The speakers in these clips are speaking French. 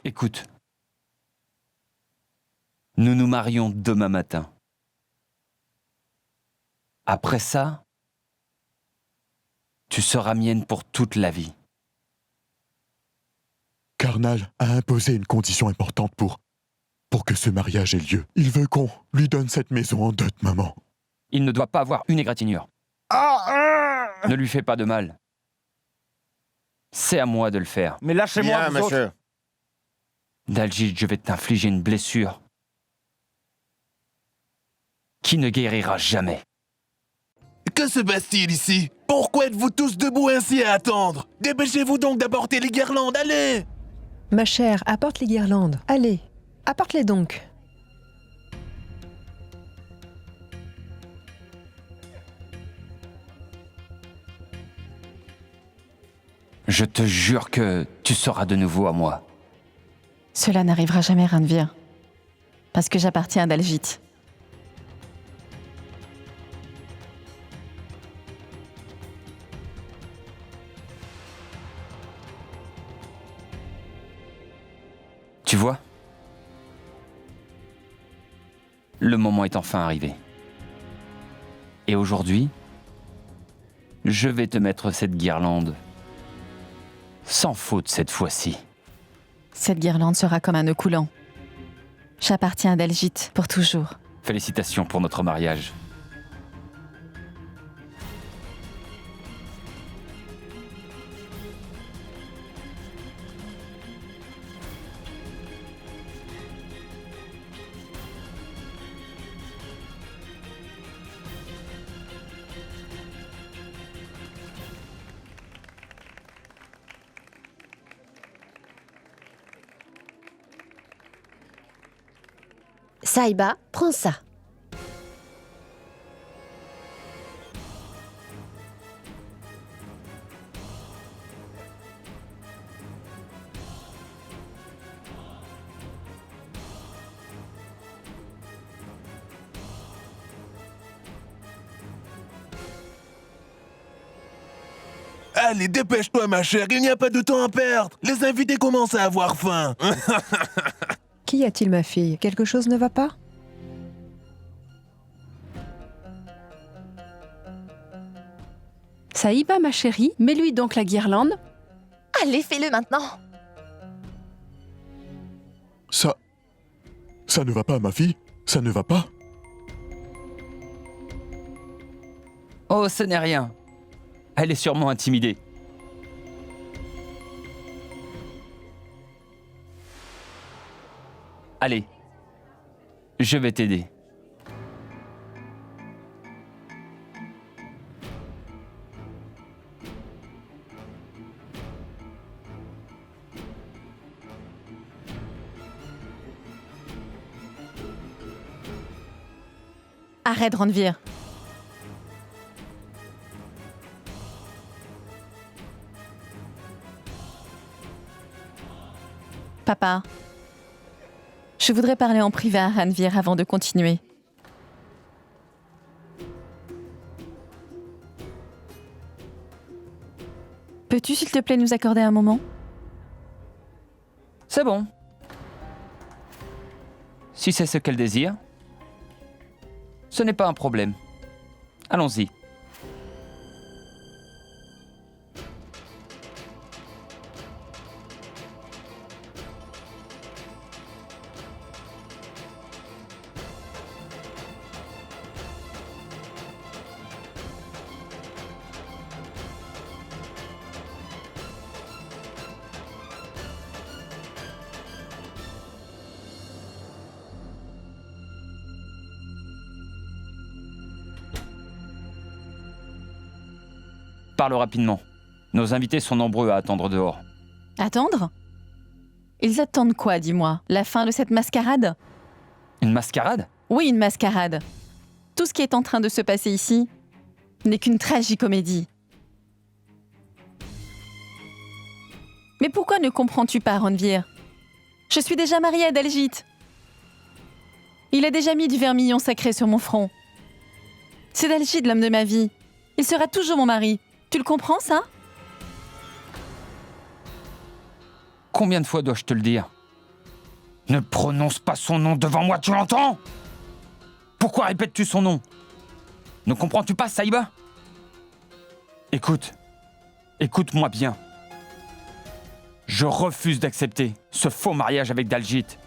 Écoute, nous nous marions demain matin. Après ça, tu seras mienne pour toute la vie. Karnal a imposé une condition importante pour que ce mariage ait lieu. Il veut qu'on lui donne cette maison en dot, maman. Il ne doit pas avoir une égratignure. Ne lui fais pas de mal. C'est à moi de le faire. Mais lâchez-moi, Bien, vous autres. monsieur. Dalgid, je vais t'infliger une blessure qui ne guérira jamais. Que se passe-t-il ici? Pourquoi êtes-vous tous debout ainsi à attendre? Dépêchez-vous donc d'apporter les guirlandes, allez! Ma chère, apporte les guirlandes. Allez, apporte-les donc. Je te jure que tu seras de nouveau à moi. Cela n'arrivera jamais, Ranvir. Parce que j'appartiens à Dalgit. Tu vois? Le moment est enfin arrivé. Et aujourd'hui, je vais te mettre cette guirlande. Sans faute cette fois-ci. Cette guirlande sera comme un nœud coulant. J'appartiens à Dalgit pour toujours. Félicitations pour notre mariage. Saïba, prends ça. Allez, dépêche-toi, ma chère, il n'y a pas de temps à perdre. Les invités commencent à avoir faim. Qu'y a-t-il, ma fille? Quelque chose ne va pas? Saïba, ma chérie, mets-lui donc la guirlande. Allez, fais-le maintenant. Ça ne va pas, ma fille? Ça ne va pas? Oh, ce n'est rien. Elle est sûrement intimidée. Allez, je vais t'aider. Arrête, Ranvir. Papa, je voudrais parler en privé à Ranvir avant de continuer. Peux-tu, s'il te plaît, nous accorder un moment? C'est bon. Si c'est ce qu'elle désire, ce n'est pas un problème. Allons-y. Parle rapidement. Nos invités sont nombreux à attendre dehors. Attendre? Ils attendent quoi, dis-moi? La fin de cette mascarade? Une mascarade? Oui, une mascarade. Tout ce qui est en train de se passer ici n'est qu'une tragicomédie. Mais pourquoi ne comprends-tu pas, Ranvir? Je suis déjà mariée à Dalgit. Il a déjà mis du vermillon sacré sur mon front. C'est Dalgit, l'homme de ma vie. Il sera toujours mon mari. Tu le comprends, ça? Combien de fois dois-je te le dire? Ne prononce pas son nom devant moi, tu l'entends? Pourquoi répètes-tu son nom? Ne comprends-tu pas, Saïba? Écoute. Écoute-moi bien. Je refuse d'accepter ce faux mariage avec Daljit.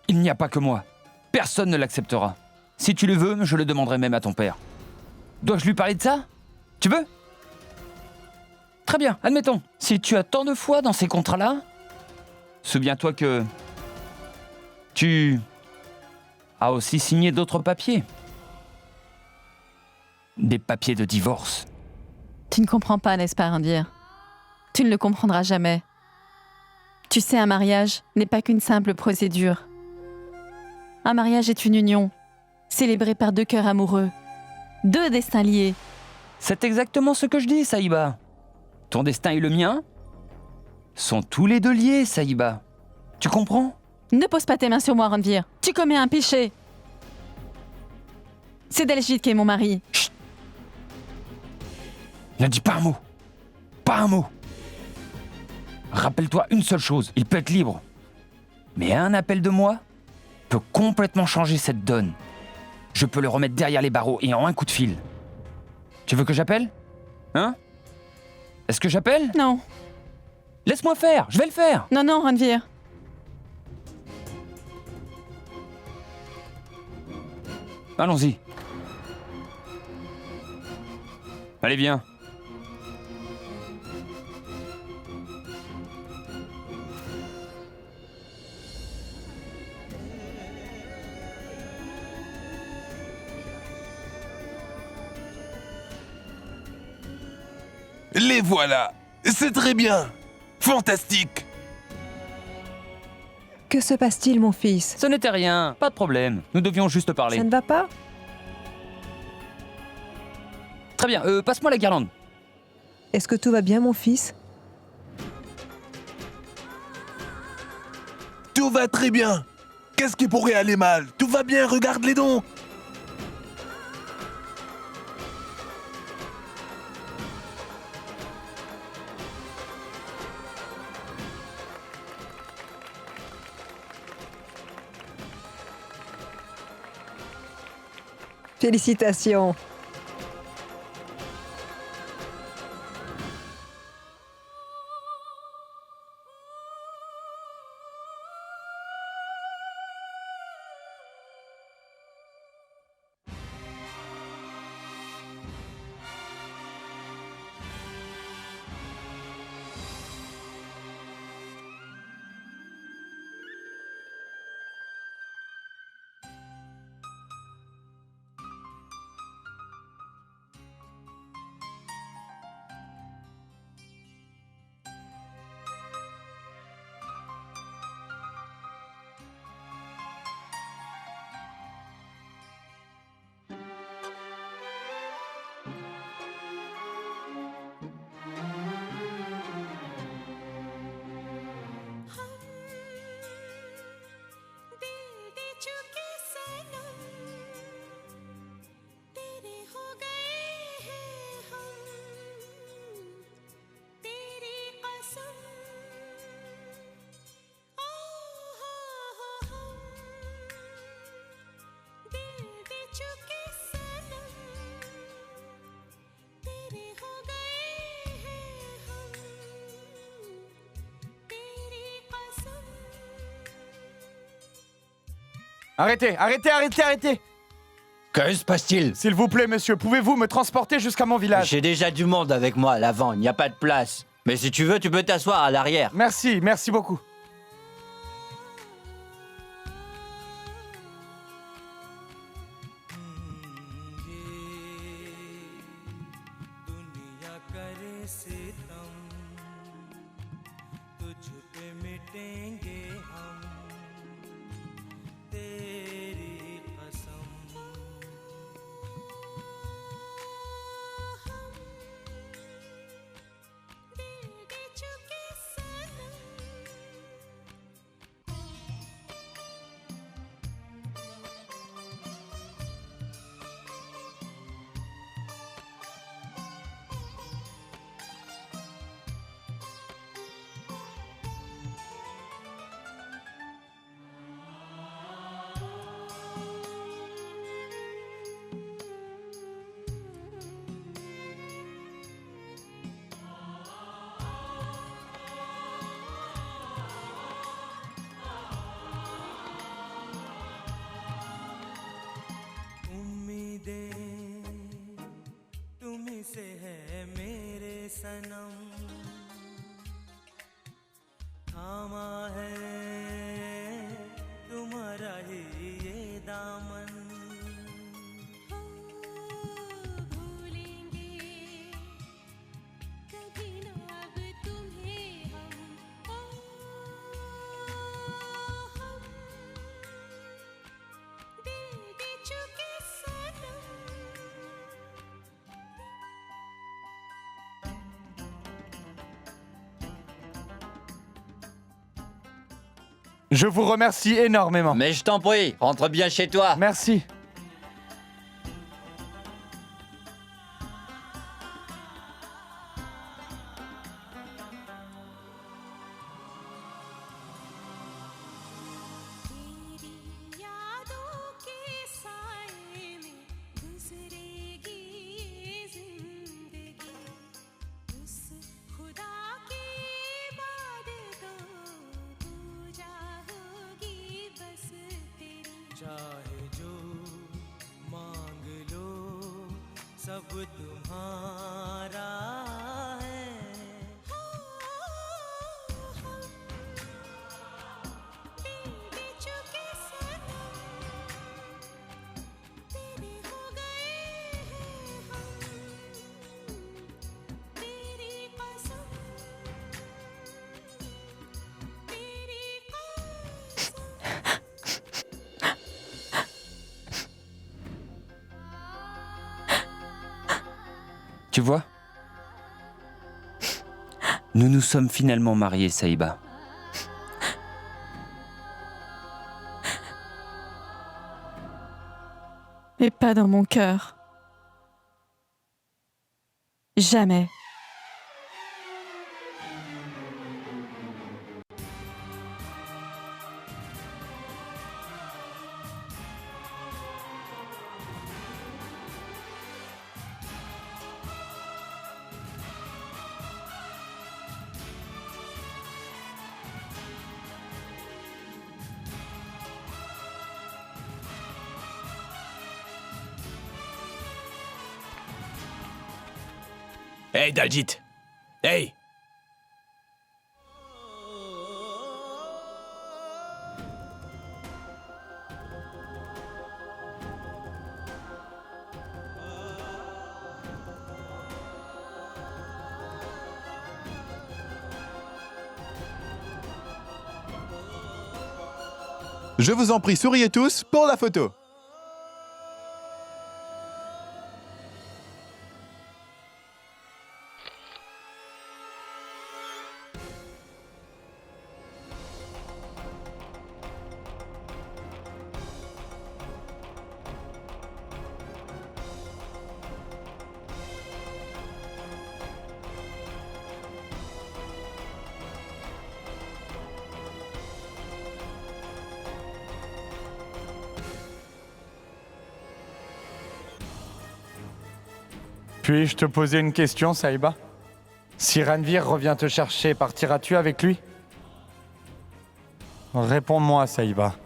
Il n'y a pas que moi. Personne ne l'acceptera. Si tu le veux, je le demanderai même à ton père. Dois-je lui parler de ça? Tu veux? Très bien, admettons. Si tu as tant de foi dans ces contrats-là, souviens-toi que tu as aussi signé d'autres papiers. Des papiers de divorce. Tu ne comprends pas, n'est-ce pas, Randir? Tu ne le comprendras jamais. Tu sais, un mariage n'est pas qu'une simple procédure. Un mariage est une union, célébrée par deux cœurs amoureux, deux destins liés. C'est exactement ce que je dis, Saïba. Ton destin et le mien sont tous les deux liés, Saïba. Tu comprends? Ne pose pas tes mains sur moi, Randir. Tu commets un péché. C'est Daljit qui est mon mari. Chut! Ne dis pas un mot. Pas un mot. Rappelle-toi une seule chose, il peut être libre. Mais un appel de moi peut complètement changer cette donne. Je peux le remettre derrière les barreaux et en un coup de fil. Tu veux que j'appelle? Hein? Est-ce que j'appelle? Non, Laisse-moi faire, je vais le faire. non, non, Randir. Allons-y. Allez, viens. Les voilà. C'est très bien. Fantastique. Que se passe-t-il, mon fils? Ce n'était rien, pas de problème. Nous devions juste parler. Ça ne va pas? Très bien, passe-moi la guirlande. Est-ce que tout va bien, mon fils? Tout va très bien. Qu'est-ce qui pourrait aller mal? Tout va bien, regarde-les donc. Félicitations. Arrêtez, arrêtez, arrêtez, arrêtez! Que se passe-t-il? S'il vous plaît, monsieur, pouvez-vous me transporter jusqu'à mon village? J'ai déjà du monde avec moi à l'avant, il n'y a pas de place. Mais si tu veux, tu peux t'asseoir à l'arrière. Merci, merci beaucoup. Je vous remercie énormément. Mais je t'en prie, rentre bien chez toi. Merci. Tu vois? Nous nous sommes finalement mariés, Saïba. Mais pas dans mon cœur. Jamais. Hey Daljit! Hey! Je vous en prie, souriez tous pour la photo. Puis-je te poser une question, Saïba? Si Ranvir revient te chercher, partiras-tu avec lui? Réponds-moi, Saïba.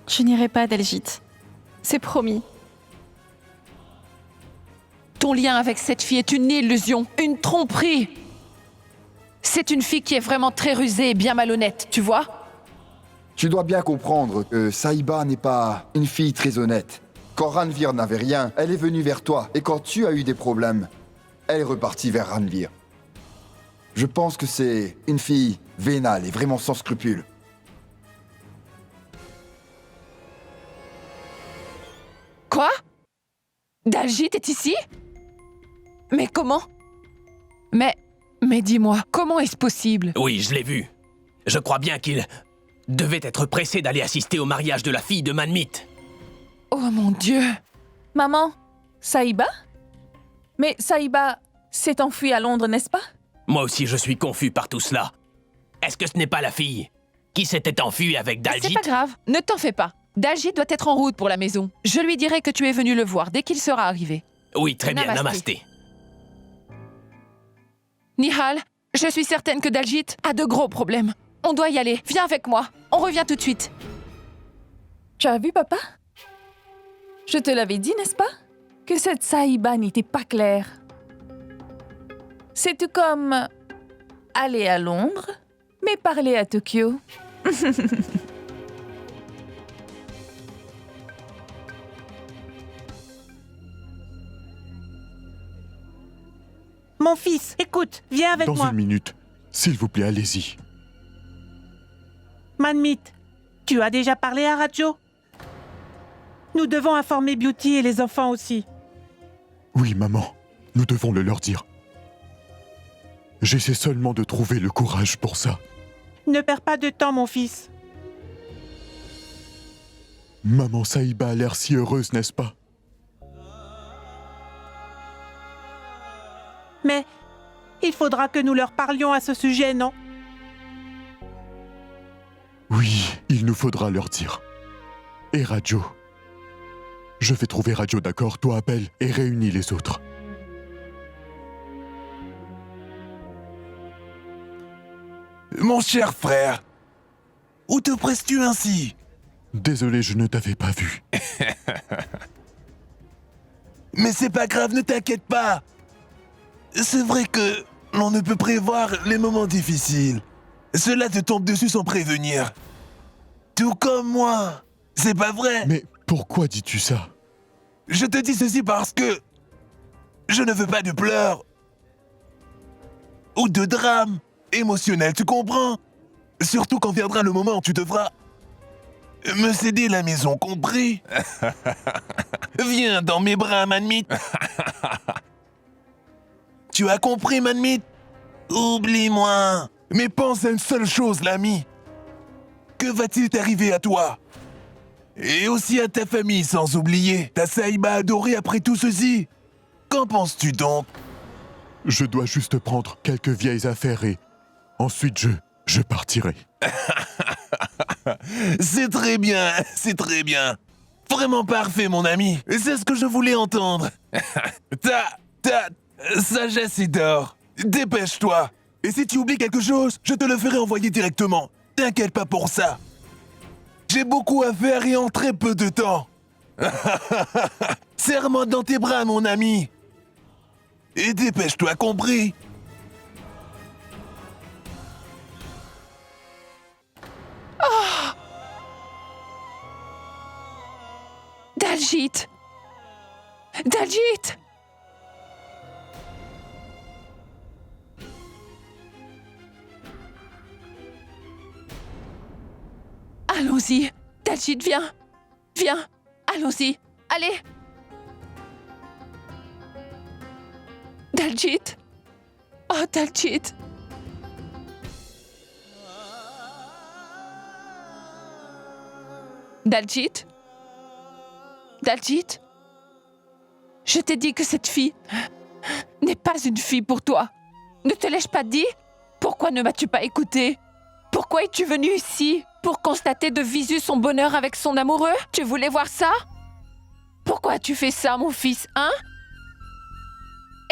Je n'irai pas, Daljit. C'est promis. Ton lien avec cette fille est une illusion, une tromperie. C'est une fille qui est vraiment très rusée et bien malhonnête, tu vois? Tu dois bien comprendre que Saïba n'est pas une fille très honnête. Quand Ranvir n'avait rien, elle est venue vers toi. Et quand tu as eu des problèmes, elle est repartie vers Ranvir. Je pense que c'est une fille vénale et vraiment sans scrupules. Quoi? Daljit est ici? Mais comment? Mais dis-moi, comment est-ce possible? Oui, je l'ai vu. Je crois bien qu'il devait être pressé d'aller assister au mariage de la fille de Manmit. Oh mon Dieu! Maman, Saïba? Mais Saïba s'est enfuie à Londres, n'est-ce pas? Moi aussi, je suis confus par tout cela. Est-ce que ce n'est pas la fille qui s'était enfuie avec Daljit? C'est pas grave, ne t'en fais pas. Daljit doit être en route pour la maison. Je lui dirai que tu es venu le voir dès qu'il sera arrivé. Oui, très bien, namasté. Nihal, je suis certaine que Daljit a de gros problèmes. On doit y aller, viens avec moi. On revient tout de suite. Tu as vu, papa? Je te l'avais dit, n'est-ce pas? Que cette Saïba n'était pas claire. C'est tout comme aller à Londres, mais parler à Tokyo. Mon fils, écoute, viens avec Dans moi. une minute. S'il vous plaît, allez-y. Manmit, tu as déjà parlé à Rajo? Nous devons informer Beauty et les enfants aussi. Oui, maman. Nous devons le leur dire. J'essaie seulement de trouver le courage pour ça. Ne perds pas de temps, mon fils. Maman Saïba a l'air si heureuse, n'est-ce pas? Mais il faudra que nous leur parlions à ce sujet, non? Oui, il nous faudra leur dire. Et Radio. Je vais trouver Radio, d'accord? Toi, appelle et réunis les autres. Mon cher frère, où te presses-tu ainsi? Désolé, je ne t'avais pas vu. Mais c'est pas grave, ne t'inquiète pas. C'est vrai que l'on ne peut prévoir les moments difficiles. Cela te tombe dessus sans prévenir. Tout comme moi. C'est pas vrai? Mais pourquoi dis-tu ça? Je te dis ceci parce que je ne veux pas de pleurs ou de drame émotionnel, tu comprends? Surtout quand viendra le moment où tu devras me céder la maison, compris? Viens dans mes bras, Manmit. Tu as compris, Manmit? Oublie-moi. Mais pense à une seule chose, l'ami. Que va-t-il t'arriver à toi? Et aussi à ta famille, sans oublier ta Saïba adorée après tout ceci. Qu'en penses-tu donc? Je dois juste prendre quelques vieilles affaires et ensuite je partirai. C'est très bien, c'est très bien. Vraiment parfait, mon ami. C'est ce que je voulais entendre. Ta sagesse est d'or. Dépêche-toi. Et si tu oublies quelque chose, je te le ferai envoyer directement. T'inquiète pas pour ça. J'ai beaucoup à faire et en très peu de temps. Serre-moi dans tes bras, mon ami. Et dépêche-toi, compris? Daljit! Daljit! Allons-y. Daljit, viens. Viens. Allons-y. Allez. Daljit. Oh, Daljit. Daljit. Daljit. Je t'ai dit que cette fille n'est pas une fille pour toi. Ne te l'ai-je pas dit? Pourquoi ne m'as-tu pas écouté? Pourquoi es-tu venu ici? Pour constater de visu son bonheur avec son amoureux? Tu voulais voir ça? Pourquoi as-tu fait ça, mon fils, hein?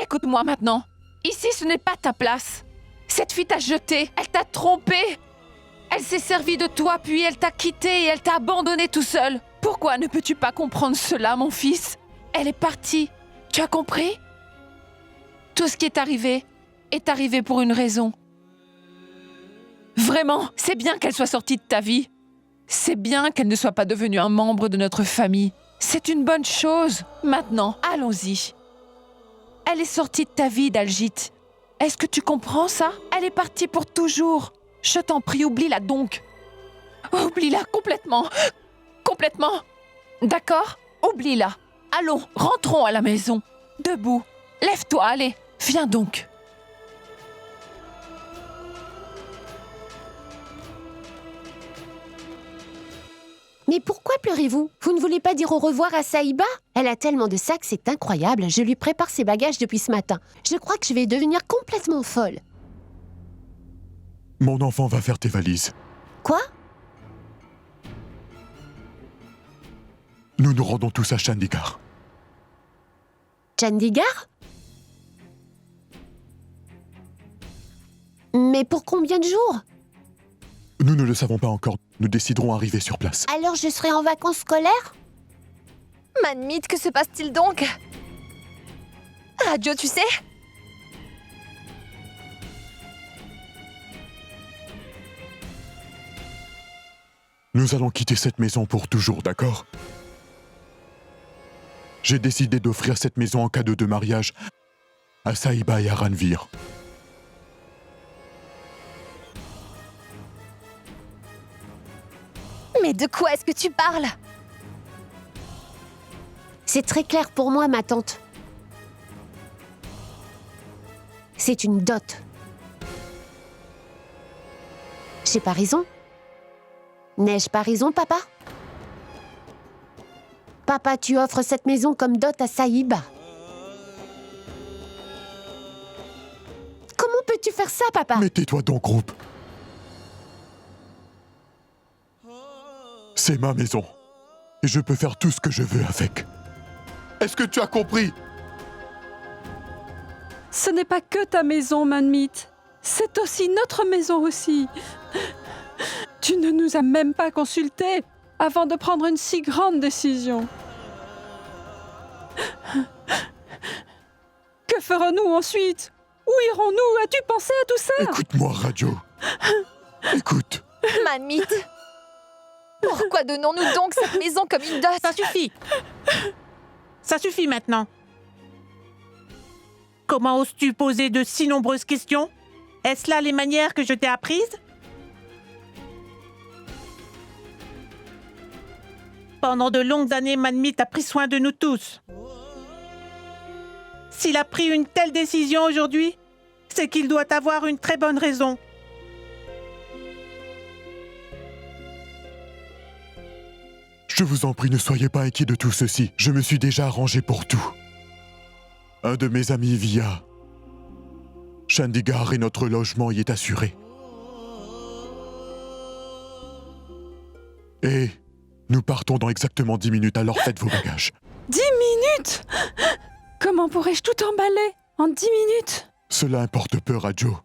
Écoute-moi maintenant. Ici, ce n'est pas ta place. Cette fille t'a jeté, elle t'a trompé. Elle s'est servie de toi, puis elle t'a quitté et elle t'a abandonné tout seul. Pourquoi ne peux-tu pas comprendre cela, mon fils? Elle est partie. Tu as compris? Tout ce qui est arrivé pour une raison. Vraiment, c'est bien qu'elle soit sortie de ta vie. C'est bien qu'elle ne soit pas devenue un membre de notre famille. C'est une bonne chose. Maintenant, allons-y. Elle est sortie de ta vie, Daljit. Est-ce que tu comprends ça? Elle est partie pour toujours. Je t'en prie, oublie-la donc. Oublie-la complètement. Complètement. D'accord? Oublie-la. Allons, rentrons à la maison. Debout. Lève-toi, allez. Viens donc. Mais pourquoi pleurez-vous? Vous ne voulez pas dire au revoir à Saïba? Elle a tellement de sacs, c'est incroyable. Je lui prépare ses bagages depuis ce matin. Je crois que je vais devenir complètement folle. Mon enfant va faire tes valises. Quoi? Nous nous rendons tous à Chandigarh. Chandigarh? Mais pour combien de jours? Nous ne le savons pas encore. Nous déciderons arriver sur place. Alors je serai en vacances scolaires? Manmit, que se passe-t-il donc? Radio, tu sais? Nous allons quitter cette maison pour toujours, d'accord? J'ai décidé d'offrir cette maison en cadeau de mariage à Saïba et à Ranvir. Mais de quoi est-ce que tu parles? C'est très clair pour moi, ma tante. C'est une dot. J'ai pas raison? N'ai-je pas raison, papa? Papa, tu offres cette maison comme dot à Saïba. Comment peux-tu faire ça, papa? Mettez-toi donc, groupe. C'est ma maison. Et je peux faire tout ce que je veux avec. Est-ce que tu as compris? Ce n'est pas que ta maison, Manmit. C'est aussi notre maison aussi. Tu ne nous as même pas consultés avant de prendre une si grande décision. Que ferons-nous ensuite? Où irons-nous? As-tu pensé à tout ça? Écoute-moi, Radio. Écoute. Manmit, pourquoi donnons-nous donc cette maison comme une dot? Ça suffit. Ça suffit maintenant. Comment oses-tu poser de si nombreuses questions? Est-ce là les manières que je t'ai apprises? Pendant de longues années, Manmit a pris soin de nous tous. S'il a pris une telle décision aujourd'hui, c'est qu'il doit avoir une très bonne raison. Je vous en prie, ne soyez pas inquiets de tout ceci. Je me suis déjà arrangé pour tout. Un de mes amis via Chandigarh et notre logement y est assuré. Et nous partons dans exactement 10 minutes, alors faites vos bagages. 10 minutes? Comment pourrais-je tout emballer en 10 minutes? Cela importe peu, Radio.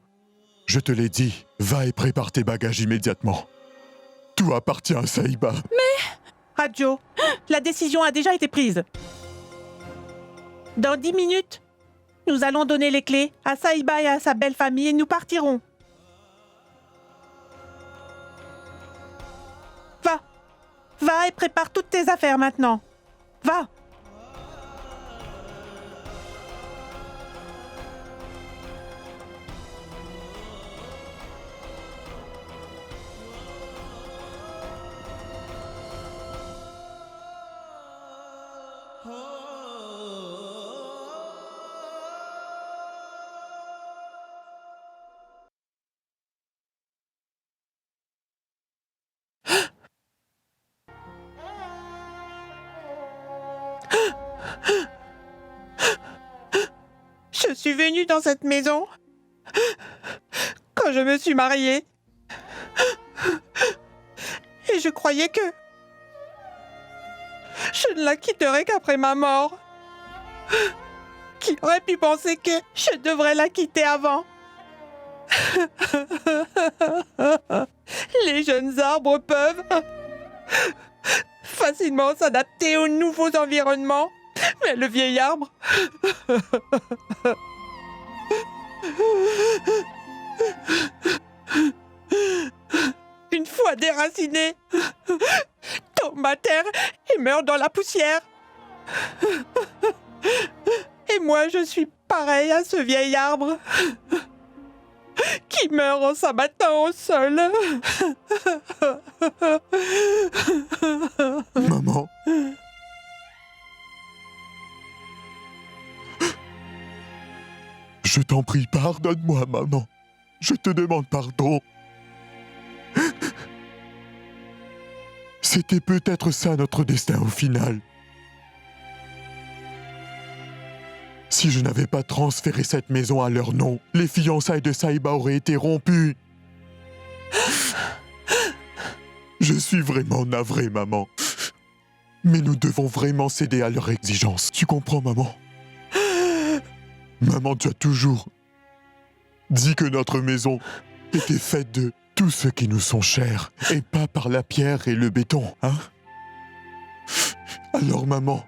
Je te l'ai dit, va et prépare tes bagages immédiatement. Tout appartient à Saïba. Mais... Radio, la décision a déjà été prise. Dans 10 minutes, nous allons donner les clés à Saïba et à sa belle famille et nous partirons. Va. Va et prépare toutes tes affaires maintenant. Va. Je suis venue dans cette maison quand je me suis mariée. Et je croyais que je ne la quitterais qu'après ma mort. Qui aurait pu penser que je devrais la quitter avant? Les jeunes arbres peuvent facilement s'adapter aux nouveaux environnements, mais le vieil arbre... Une fois déraciné, tombe à terre et meurt dans la poussière. Et moi, je suis pareil à ce vieil arbre qui meurt en s'abattant au sol. Maman. Je t'en prie, pardonne-moi, maman. Je te demande pardon. C'était peut-être ça notre destin au final. Si je n'avais pas transféré cette maison à leur nom, les fiançailles de Saïba auraient été rompues. Je suis vraiment navré, maman. Mais nous devons vraiment céder à leurs exigences. Tu comprends, maman? Maman, tu as toujours dit que notre maison était faite de tous ceux qui nous sont chers, et pas par la pierre et le béton, hein? Alors, maman,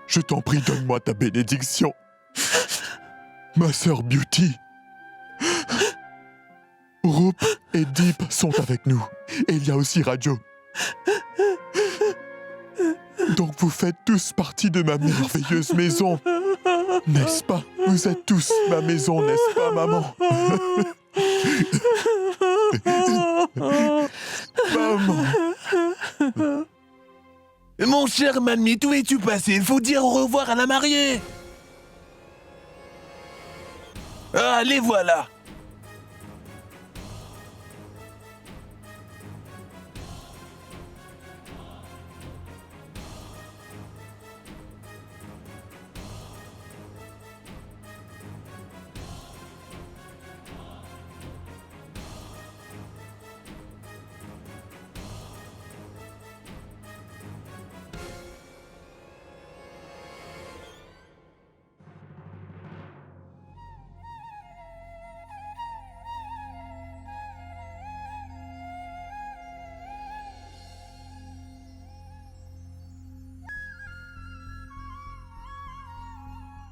je t'en prie, donne-moi ta bénédiction. Ma sœur Beauty, Roop et Deep sont avec nous. Et il y a aussi Radio. Donc vous faites tous partie de ma merveilleuse maison, n'est-ce pas? Vous êtes tous ma maison, n'est-ce pas, maman? Maman. Mon cher Manmit, où es-tu passé? Il faut dire au revoir à la mariée. Ah, les voilà.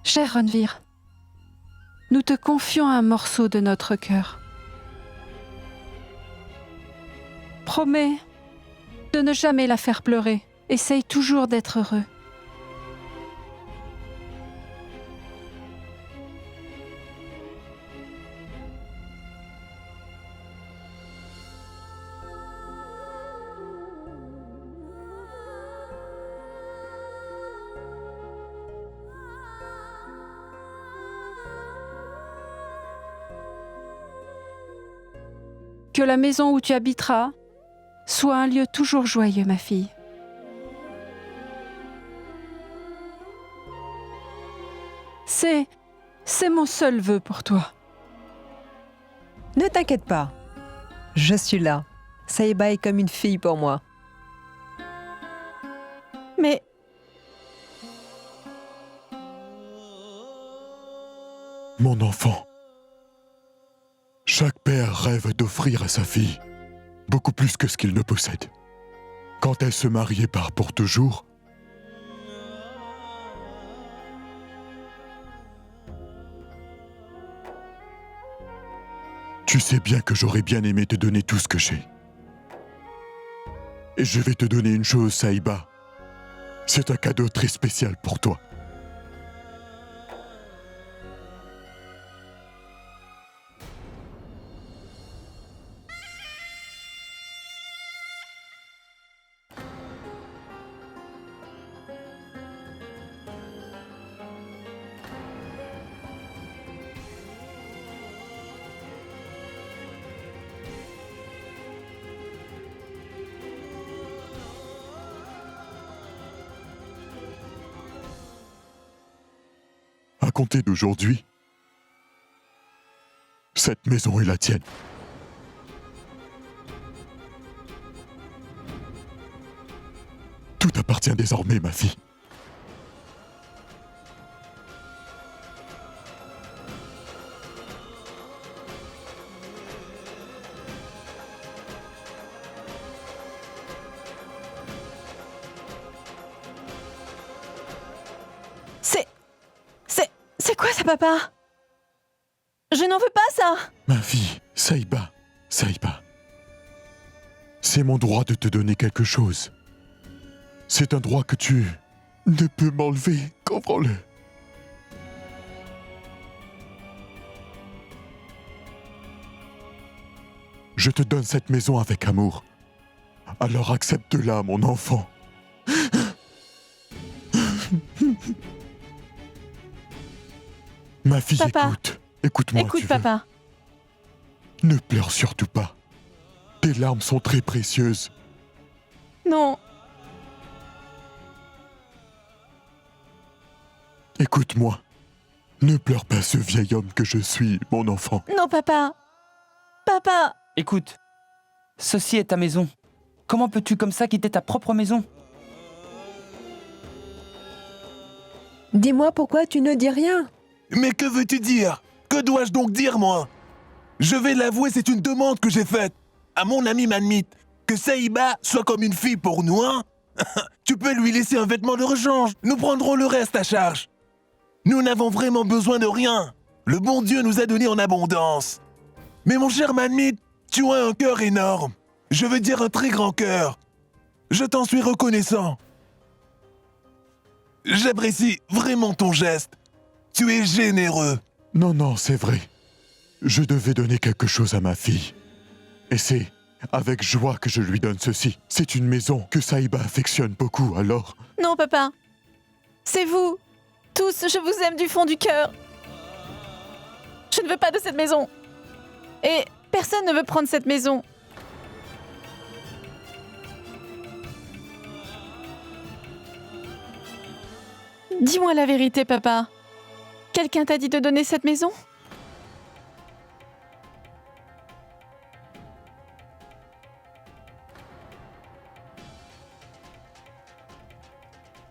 Cher Renvir, nous te confions un morceau de notre cœur. Promets de ne jamais la faire pleurer. Essaye toujours d'être heureux. Que la maison où tu habiteras soit un lieu toujours joyeux, ma fille. C'est mon seul vœu pour toi. Ne t'inquiète pas. Je suis là. Saïba est comme une fille pour moi. Mais... Mon enfant. Chaque père rêve d'offrir à sa fille beaucoup plus que ce qu'il ne possède. Quand elle se marie et part pour toujours, tu sais bien que j'aurais bien aimé te donner tout ce que j'ai. Et je vais te donner une chose, Saïba. C'est un cadeau très spécial pour toi. À compter d'aujourd'hui, cette maison est la tienne. Tout appartient désormais, ma fille. C'est quoi ça, papa? Je n'en veux pas, ça! Ma fille, Saïba, Saïba. C'est mon droit de te donner quelque chose. C'est un droit que tu ne peux m'enlever. Comprends-le. Je te donne cette maison avec amour. Alors accepte-la, mon enfant. Ma fille, papa. écoute-moi. Écoute, papa. Ne pleure surtout pas. Tes larmes sont très précieuses. Non. Écoute-moi. Ne pleure pas ce vieil homme que je suis, mon enfant. Non, papa. Papa. Écoute, ceci est ta maison. Comment peux-tu comme ça quitter ta propre maison? Dis-moi pourquoi tu ne dis rien. Mais que veux-tu dire? Que dois-je donc dire, moi? Je vais l'avouer, c'est une demande que j'ai faite à mon ami Manmit. Que Saïba soit comme une fille pour nous, hein? Tu peux lui laisser un vêtement de rechange. Nous prendrons le reste à charge. Nous n'avons vraiment besoin de rien. Le bon Dieu nous a donné en abondance. Mais mon cher Manmit, tu as un cœur énorme. Je veux dire un très grand cœur. Je t'en suis reconnaissant. J'apprécie vraiment ton geste. Tu es généreux. Non, non, c'est vrai. Je devais donner quelque chose à ma fille. Et c'est avec joie que je lui donne ceci. C'est une maison que Saïba affectionne beaucoup, alors... Non, papa. C'est vous. Tous, je vous aime du fond du cœur. Je ne veux pas de cette maison. Et personne ne veut prendre cette maison. Dis-moi la vérité, papa. Quelqu'un t'a dit de donner cette maison ?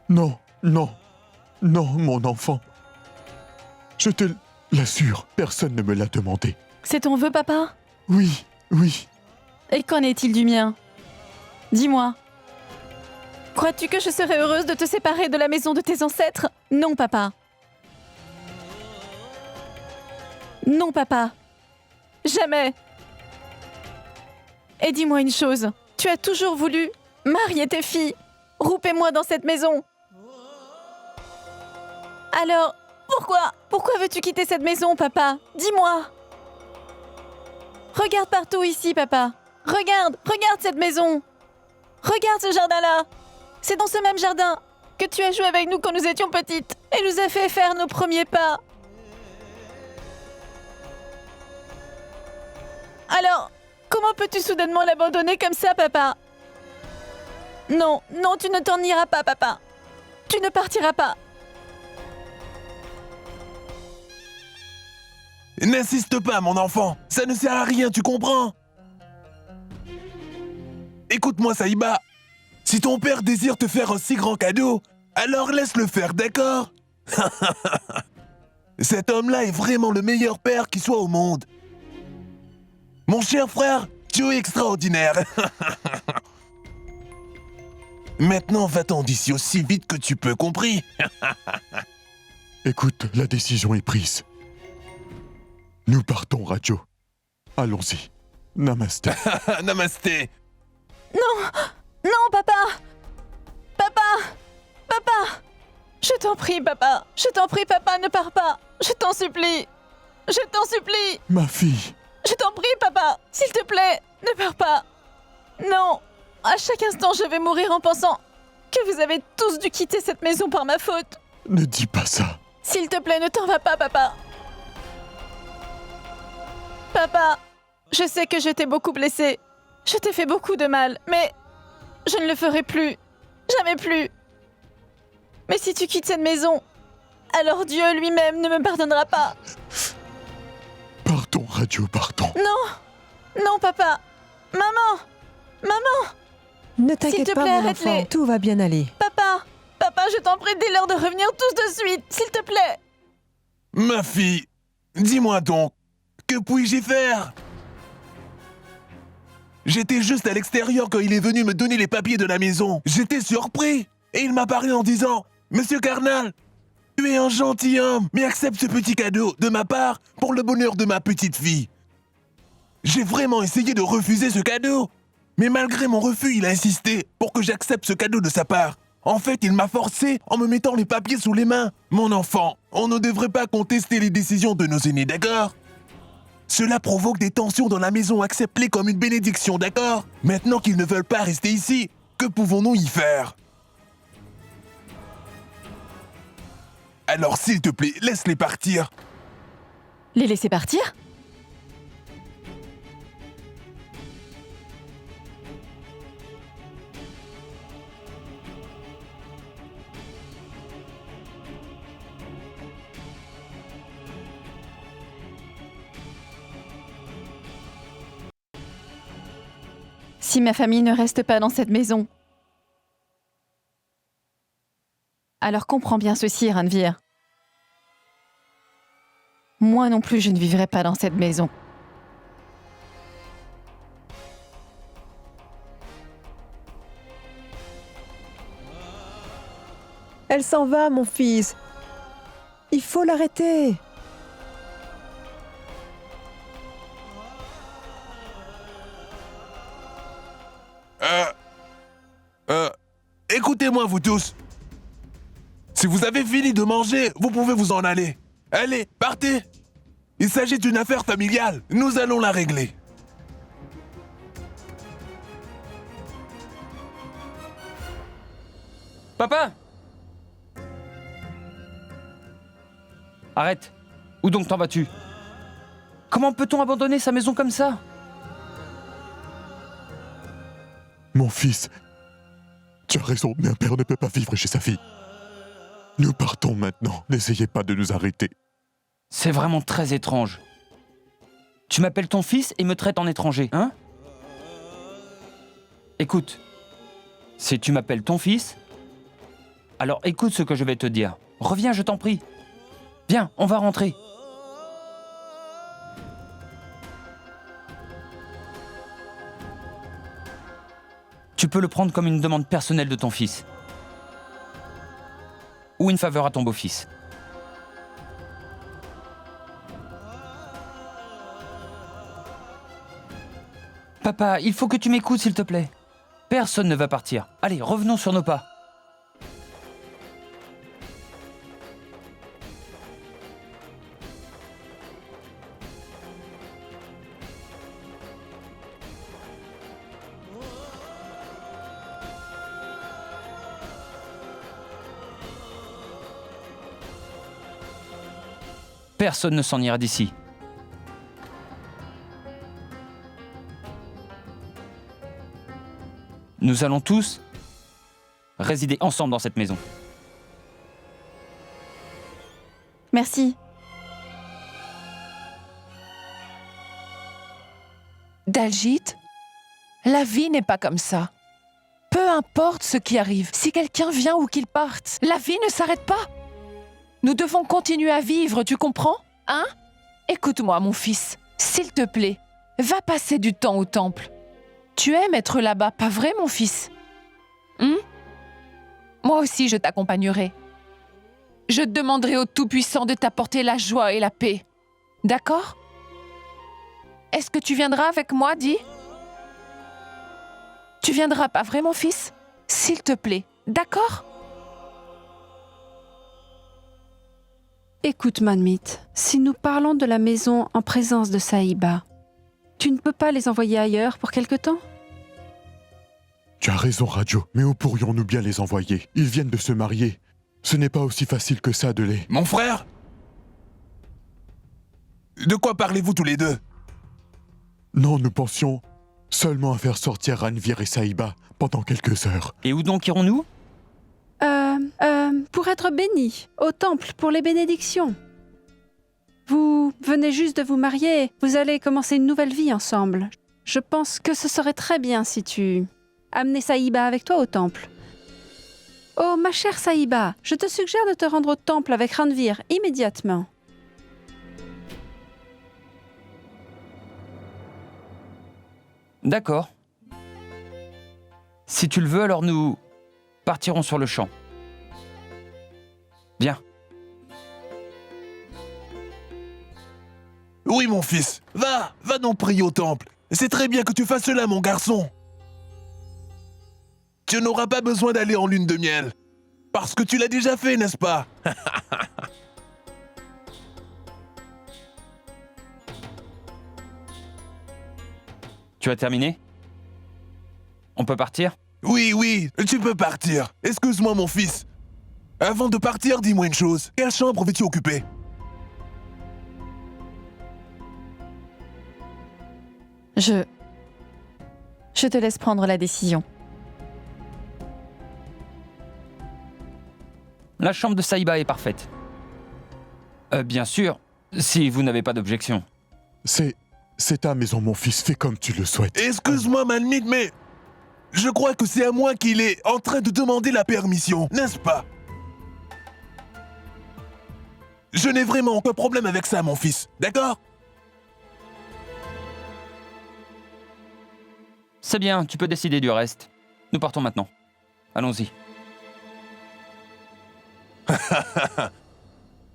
Non, non, non, mon enfant. Je te l'assure, personne ne me l'a demandé. C'est ton vœu, papa ? Oui, oui. Et qu'en est-il du mien ? Dis-moi. Crois-tu que je serais heureuse de te séparer de la maison de tes ancêtres ? Non, papa. Non, papa. Jamais. Et dis-moi une chose. Tu as toujours voulu marier tes filles. Roupez-moi dans cette maison. Alors, pourquoi veux-tu quitter cette maison, papa ? Dis-moi. Regarde partout ici, papa. Regarde cette maison. Regarde ce jardin-là. C'est dans ce même jardin que tu as joué avec nous quand nous étions petites et nous a fait faire nos premiers pas. Alors, comment peux-tu soudainement l'abandonner comme ça, papa ? Non, non, tu ne t'en iras pas, papa. Tu ne partiras pas. N'insiste pas, mon enfant. Ça ne sert à rien, tu comprends ? Écoute-moi, Saïba. Si ton père désire te faire un si grand cadeau, alors laisse-le faire, d'accord ? Cet homme-là est vraiment le meilleur père qui soit au monde. Mon cher frère, tu es extraordinaire. Maintenant, va-t'en d'ici aussi vite que tu peux, compris ? Écoute, la décision est prise. Nous partons, Radio. Allons-y. Namasté. Namasté. Non, non, papa. Papa. Je t'en prie, papa. Je t'en prie, papa, ne pars pas. Je t'en supplie. Ma fille. Je t'en prie, papa. S'il te plaît, ne pars pas. Non. À chaque instant, je vais mourir en pensant que vous avez tous dû quitter cette maison par ma faute. Ne dis pas ça. S'il te plaît, ne t'en va pas, papa. Papa, je sais que je t'ai beaucoup blessé. Je t'ai fait beaucoup de mal, mais je ne le ferai plus. Jamais plus. Mais si tu quittes cette maison, alors Dieu lui-même ne me pardonnera pas. Partons, Radio, partons. Non, papa. Maman. Ne S'il t'inquiète te pas, plaît, mon arrête-les. enfant, tout va bien aller. Papa, je t'en prie, dis-leur de revenir tous de suite, s'il te plaît. Ma fille, dis-moi donc, que puis-je faire ? J'étais juste à l'extérieur quand il est venu me donner les papiers de la maison. J'étais surpris. Et il m'a parlé en disant « Monsieur Carnal, tu es un gentilhomme, mais accepte ce petit cadeau de ma part pour le bonheur de ma petite fille. » J'ai vraiment essayé de refuser ce cadeau. Mais malgré mon refus, il a insisté pour que j'accepte ce cadeau de sa part. En fait, il m'a forcé en me mettant les papiers sous les mains. Mon enfant, on ne devrait pas contester les décisions de nos aînés, d'accord ? Cela provoque des tensions dans la maison, acceptez comme une bénédiction, d'accord ? Maintenant qu'ils ne veulent pas rester ici, que pouvons-nous y faire ? Alors s'il te plaît, laisse-les partir. Les laisser partir ? Si ma famille ne reste pas dans cette maison, alors comprends bien ceci, Ranvir. Moi non plus, je ne vivrai pas dans cette maison. Elle s'en va, mon fils. Il faut l'arrêter. écoutez-moi vous tous. Si vous avez fini de manger, vous pouvez vous en aller. Allez, partez. Il s'agit d'une affaire familiale. Nous allons la régler. Papa! Arrête! Où donc t'en vas-tu? Comment peut-on abandonner sa maison comme ça? Mon fils, tu as raison, mais un père ne peut pas vivre chez sa fille. Nous partons maintenant, n'essayez pas de nous arrêter. C'est vraiment très étrange. Tu m'appelles ton fils et me traites en étranger, hein? Écoute, si tu m'appelles ton fils, alors écoute ce que je vais te dire. Reviens, je t'en prie. Viens, on va rentrer. Tu peux le prendre comme une demande personnelle de ton fils. Ou une faveur à ton beau-fils. Papa, il faut que tu m'écoutes, s'il te plaît. Personne ne va partir. Allez, revenons sur nos pas. Personne ne s'en ira d'ici. Nous allons tous résider ensemble dans cette maison. Merci. Dalgit, la vie n'est pas comme ça. Peu importe ce qui arrive, si quelqu'un vient ou qu'il parte, la vie ne s'arrête pas. Nous devons continuer à vivre, tu comprends? Hein? Écoute-moi, mon fils. S'il te plaît, va passer du temps au temple. Tu aimes être là-bas, pas vrai, mon fils? Moi aussi, je t'accompagnerai. Je demanderai au Tout-Puissant de t'apporter la joie et la paix. D'accord? Est-ce que tu viendras avec moi, dis? Tu viendras, pas vrai, mon fils? S'il te plaît, d'accord? Écoute, Manmit, si nous parlons de la maison en présence de Saïba, tu ne peux pas les envoyer ailleurs pour quelque temps? Tu as raison, Radio, mais où pourrions-nous bien les envoyer? Ils viennent de se marier. Ce n'est pas aussi facile que ça de les... Mon frère? De quoi parlez-vous tous les deux? Non, nous pensions seulement à faire sortir Ranvir et Saïba pendant quelques heures. Et où donc irons-nous? Pour être bénis, au temple, pour les bénédictions. Vous venez juste de vous marier, vous allez commencer une nouvelle vie ensemble. Je pense que ce serait très bien si tu amenais Saïba avec toi au temple. Oh, ma chère Saïba, je te suggère de te rendre au temple avec Ranvir immédiatement. D'accord. Si tu le veux, alors nous partirons sur le champ. Viens. Oui, mon fils. Va donc prier au temple. C'est très bien que tu fasses cela, mon garçon. Tu n'auras pas besoin d'aller en lune de miel. Parce que tu l'as déjà fait, n'est-ce pas? Tu as terminé? On peut partir? Oui, tu peux partir. Excuse-moi, mon fils. Avant de partir, dis-moi une chose. Quelle chambre veux-tu occuper? Je te laisse prendre la décision. La chambre de Saïba est parfaite. Bien sûr, si vous n'avez pas d'objection. C'est ta maison, mon fils. Fais comme tu le souhaites. Excuse-moi, Manmit, mais... je crois que c'est à moi qu'il est en train de demander la permission, n'est-ce pas? Je n'ai vraiment aucun problème avec ça, mon fils, d'accord? C'est bien, tu peux décider du reste. Nous partons maintenant. Allons-y.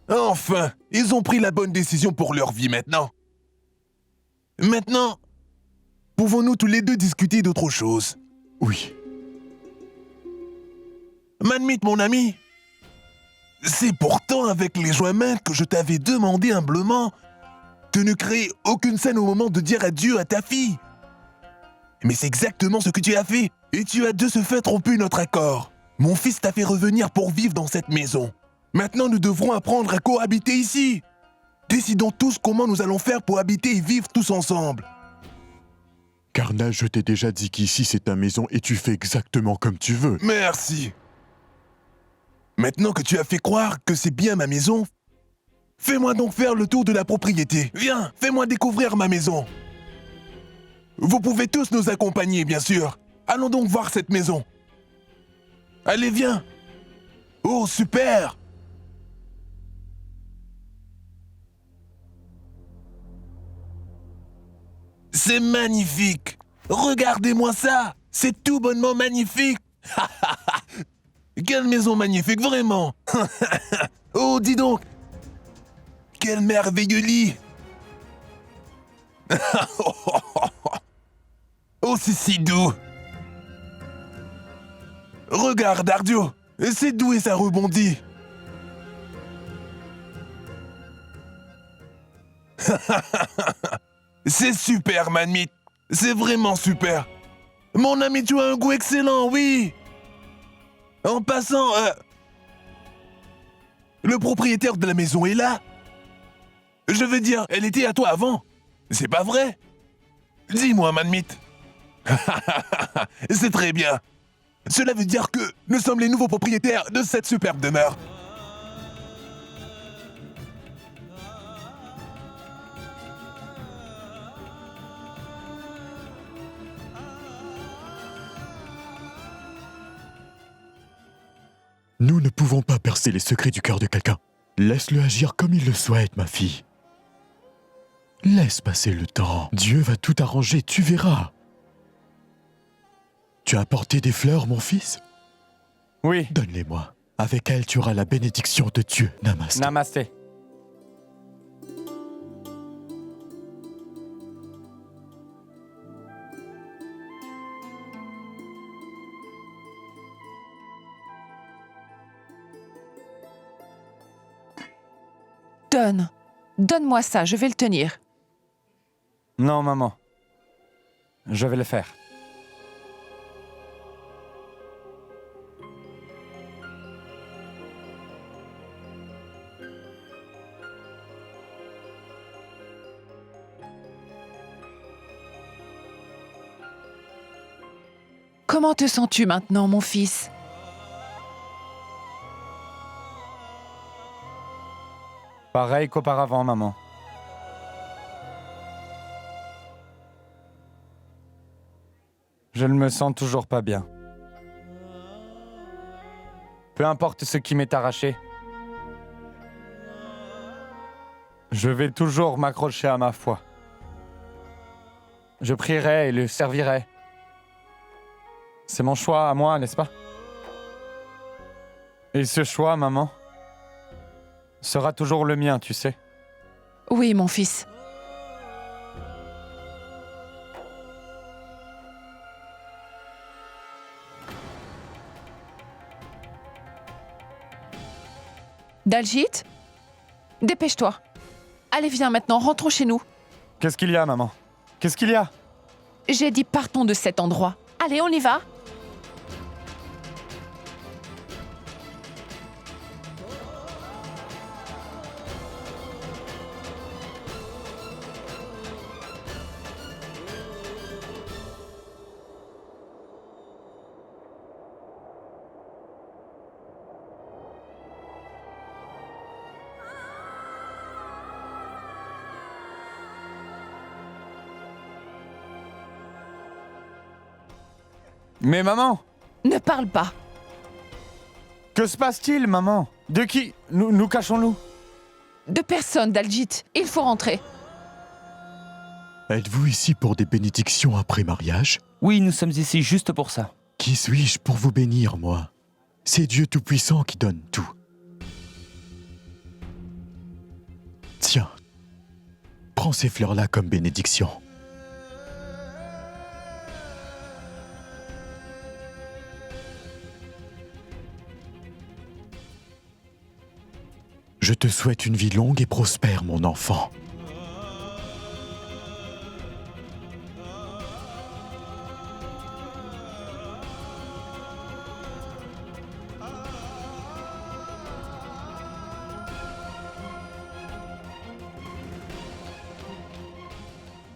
Enfin, ils ont pris la bonne décision pour leur vie maintenant. Maintenant, pouvons-nous tous les deux discuter d'autre chose? Oui. Manmit, mon ami, c'est pourtant avec les joints mains que je t'avais demandé humblement de ne créer aucune scène au moment de dire adieu à ta fille. Mais c'est exactement ce que tu as fait, et tu as de ce fait rompu notre accord. Mon fils t'a fait revenir pour vivre dans cette maison. Maintenant, nous devrons apprendre à cohabiter ici. Décidons tous comment nous allons faire pour habiter et vivre tous ensemble. Carnage, je t'ai déjà dit qu'ici c'est ta maison et tu fais exactement comme tu veux. Merci. Maintenant que tu as fait croire que c'est bien ma maison, fais-moi donc faire le tour de la propriété. Viens, fais-moi découvrir ma maison. Vous pouvez tous nous accompagner, bien sûr. Allons donc voir cette maison. Allez, viens. Oh, super! C'est magnifique! Regardez-moi ça! C'est tout bonnement magnifique! Quelle maison magnifique, vraiment! Oh, dis donc! Quel merveilleux lit! Oh, c'est si doux! Regarde, Ardio! C'est doux et ça rebondit! C'est super, Manmit! C'est vraiment super! Mon ami, tu as un goût excellent, oui! En passant, le propriétaire de la maison est là? Je veux dire, elle était à toi avant? C'est pas vrai? Dis-moi, Manmit! C'est très bien! Cela veut dire que nous sommes les nouveaux propriétaires de cette superbe demeure. Nous ne pouvons pas percer les secrets du cœur de quelqu'un. Laisse-le agir comme il le souhaite, ma fille. Laisse passer le temps. Dieu va tout arranger, tu verras. Tu as apporté des fleurs, mon fils? Oui. Donne-les-moi. Avec elles, tu auras la bénédiction de Dieu. Namasté. Namasté. Donne-moi ça, je vais le tenir. Non, maman. Je vais le faire. Comment te sens-tu maintenant, mon fils? Pareil qu'auparavant, maman. Je ne me sens toujours pas bien. Peu importe ce qui m'est arraché, je vais toujours m'accrocher à ma foi. Je prierai et le servirai. C'est mon choix à moi, n'est-ce pas? Et ce choix, maman, sera toujours le mien, tu sais. Oui, mon fils. Daljit, dépêche-toi. Allez, viens maintenant, rentrons chez nous. Qu'est-ce qu'il y a, maman? Qu'est-ce qu'il y a? J'ai dit partons de cet endroit. Allez, on y va. Mais maman! Ne parle pas. Que se passe-t-il, maman? De qui? Nous cachons-nous? De personne, Daljit. Il faut rentrer. Êtes-vous ici pour des bénédictions après mariage? Oui, nous sommes ici juste pour ça. Qui suis-je pour vous bénir, moi? C'est Dieu Tout-Puissant qui donne tout. Tiens, prends ces fleurs-là comme bénédiction. Je te souhaite une vie longue et prospère, mon enfant.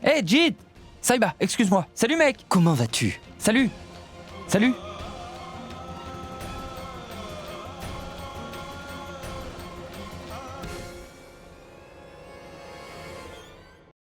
Hé, Jit! Saïba, excuse-moi. Salut, mec! Comment vas-tu? Salut! Salut!